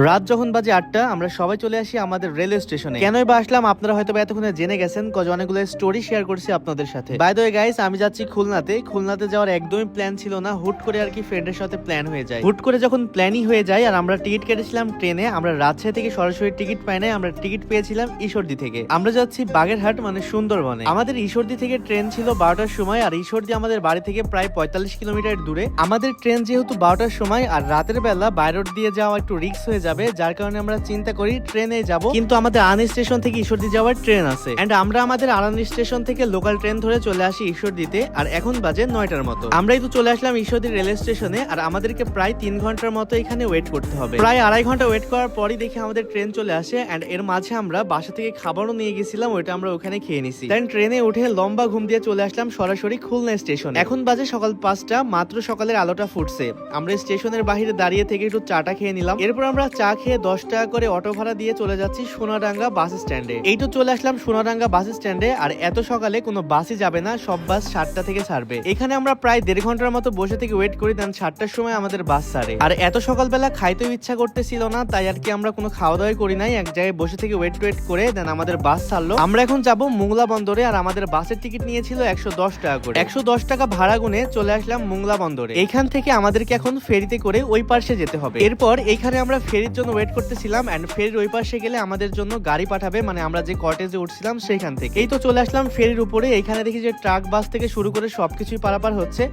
রাত যখন বাজে 8টা আমরা সবাই চলে আসি আমাদের রেলওয়ে স্টেশনে। কেনই বা আসলাম আপনারা হয়তো এতক্ষণে জেনে গেছেন, অনেকগুলো স্টোরি শেয়ার করছি আপনাদের সাথে। বাই দ্য ওয়ে গাইস, আমি যাচ্ছি খুলনাতে যাওয়ার একদমই প্ল্যান ছিল না, হুট করে আর কি ফ্রেন্ডের সাথে প্ল্যান হয়ে যায়। হুট করে যখন প্ল্যানই হয়ে যায় আর আমরা টিকিট কেটেছিলাম ট্রেনে, আমরা রাজশাহী থেকে সরাসরি টিকিট পাই নাই, আমরা টিকিট পেয়েছিলাম ঈশ্বরদী থেকে। আমরা যাচ্ছি বাগেরহাট মানে সুন্দরবনে। আমাদের ঈশ্বরদী থেকে ট্রেন ছিল 12টার সময়, আর ঈশ্বরদী আমাদের বাড়ি থেকে প্রায় 45 কিলোমিটার দূরে। আমাদের ট্রেন যেহেতু 12টার সময় আর রাতের বেলা বাই রোড দিয়ে যাওয়া একটু রিস্ক হয়ে যাবে, যার কারণে আমরা চিন্তা করি ট্রেনে যাব, কিন্তু আমাদের আরানি স্টেশন থেকে ঈশ্বরদী যাওয়ার ট্রেন আছে এন্ড আমরা আমাদের আরানি স্টেশন থেকে লোকাল ট্রেন ধরে চলে আসি ঈশ্বরদীতে। আর এখন বাজে 9টার মতো। আমরাই তো চলে আসলাম ঈশ্বরদী রেলওয়ে স্টেশনে, আর আমাদেরকে প্রায় 3 ঘন্টার মতো এখানে ওয়েট করতে হবে। প্রায় 2.5 ঘন্টা ওয়েট করার পরই দেখি আমাদের ট্রেন চলে আসে, এন্ড এর মাঝে আমরা বাসা থেকে খাবারও নিয়ে গেছিলাম, ওইটা আমরা ওখানে খেয়ে নিছি। দেন ট্রেনে উঠে লম্বা ঘুম দিয়ে চলে আসলাম সরাসরি খুলনা স্টেশন। এখন বাজে সকাল 5টা, মাত্র সকালের আলোটা ফুটছে। আমরা স্টেশনের বাইরে দাঁড়িয়ে থেকে একটু চাটা খেয়ে নিলাম। এরপর আমরা চা খেয়ে 10 টাকা করে অটো ভাড়া দিয়ে চলে যাচ্ছি সোনাডাঙ্গা বাস স্ট্যান্ডে। এই তো চলে আসলাম সোনাডাঙ্গা বাস স্ট্যান্ডে, আর এত সকালে কোনো বাসই যাবে না, সব বাস 7টা থেকে ছাড়বে। এখানে আমরা প্রায় 1.5 ঘন্টার মতো বসে থেকে ওয়েট করি, দেন 7টার সময় আমাদের বাস ছাড়ে। আর এত সকালবেলা খাইতেও ইচ্ছা করতেছিল না, তাই আর কি আমরা কোনো খাওয়া দাওয়া করি নাই, এক জায়গায় বসে থেকে ওয়েট করে দেন আমাদের বাস ছাড়লো। আমরা এখন যাব মোংলা বন্দরে, আর আমাদের বাসের টিকিট নিয়েছিল 110 টাকা করে। 110 টাকা ভাড়া গুনে চলে আসলাম মোংলা বন্দরে। এইখান থেকে আমাদেরকে এখন ফেরিতে করে ওই পাশে যেতে হবে। এরপর এইখানে আমরা ফেরির জন্য ওয়েট করতেছিলাম, এন্ড ফেরির ওই পাশে গেলে আমাদের জন্য গাড়ি পাঠাবে, মানে আমরা যে কটেজে উঠছিলাম সেইখান থেকে। এই তো চলে আসলাম ফেরির উপরে। এইখানে দেখি যে ট্রাক বাস থেকে শুরু করে সবকিছুই পারাপার হচ্ছে,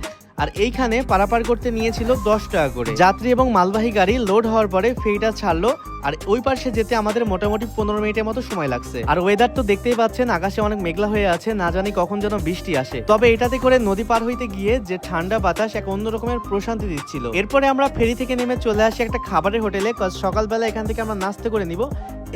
আর এইখানে পারাপার করতে নিয়েছিল 10 টাকা করে। যাত্রী এবং মালবাহী গাড়ি লোড হওয়ার পরে ফেরিটা ছাড়লো, আর ওই পাশে যেতে আমাদের মোটামুটি 15 মিনিটের মতো সময় লাগছে। আর ওয়েদার তো দেখতেই পাচ্ছেন, আকাশে অনেক মেঘলা হয়ে আছে, না জানি কখন যেন বৃষ্টি আসে। তবে এটাতে করে নদী পার হইতে গিয়ে যে ঠান্ডা বাতাস এক অন্য রকমের প্রশান্তি দিচ্ছিল। এরপরে আমরা ফেরি থেকে নেমে চলে আসি একটা খাবারের হোটেলে, সকালবেলা এখান থেকে আমরা নাস্তা করে নিব।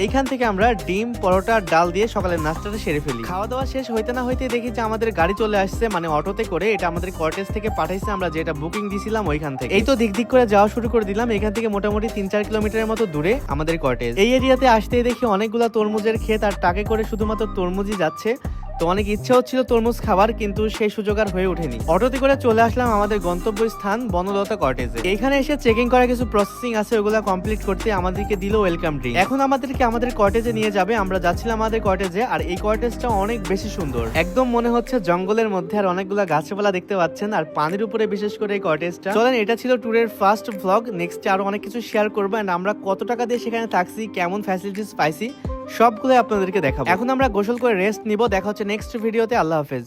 এইখান থেকে আমরা ডিম, পরোটা, ডাল দিয়ে সকালের নাস্তাটা সেরে ফেলি। খাওয়া দাওয়া শেষ হইতে না হইতে দেখি যে আমাদের গাড়ি চলে আসছে, মানে অটোতে করে। এটা আমাদের কটেজ থেকে পাঠাইছে, আমরা যেটা বুকিং দিছিলাম ওইখান থেকে। এই তো দিক করে যাওয়া শুরু করে দিলাম। এখান থেকে মোটামুটি 3-4 কিলোমিটারের মতো দূরে আমাদের কটেজ। এই এরিয়াতে আসতেই দেখি অনেকগুলা তরমুজের ক্ষেত, আর টাকে করে শুধুমাত্র তরমুজই যাচ্ছে। তো অনেক ইচ্ছা হচ্ছিল তরমুজ খাবার, কিন্তু সেই সুযোগ আর হয়ে ওঠেনি। অটোতে করে চলে আসলাম আমাদের গন্তব্য স্থান বনলতা কটেজে। এখানে এসে চেকিং করা কিছু প্রসেসিং আছে, ওগুলা কমপ্লিট করতে আমাদেরকে দিল ওয়েলকাম ড্রিঙ্ক। এখন আমাদেরকে আমাদের কটেজে নিয়ে যাবে। আমরা যাচ্ছিলাম আমাদের কটেজে, আর এই কটেজটা অনেক বেশি সুন্দর, একদম মনে হচ্ছে জঙ্গলের মধ্যে, আর অনেকগুলা গাছপালা দেখতে পাচ্ছেন, আর পানির উপরে বিশেষ করে এই কটেজটা। চলেন, এটা ছিল ট্যুরের ফার্স্ট ভ্লগ। নেক্সট আরো অনেক কিছু শেয়ার করবো, এন্ড আমরা কত টাকা দিয়ে সেখানে থাকছি, কেমন ফ্যাসিলিটিস পাইছি, সবগুলো আপনাদেরকে দেখাবো। এখন আমরা গোসল করে রেস্ট নিব। দেখা হচ্ছে নেক্সট ভিডিওতে। আল্লাহ হাফেজ।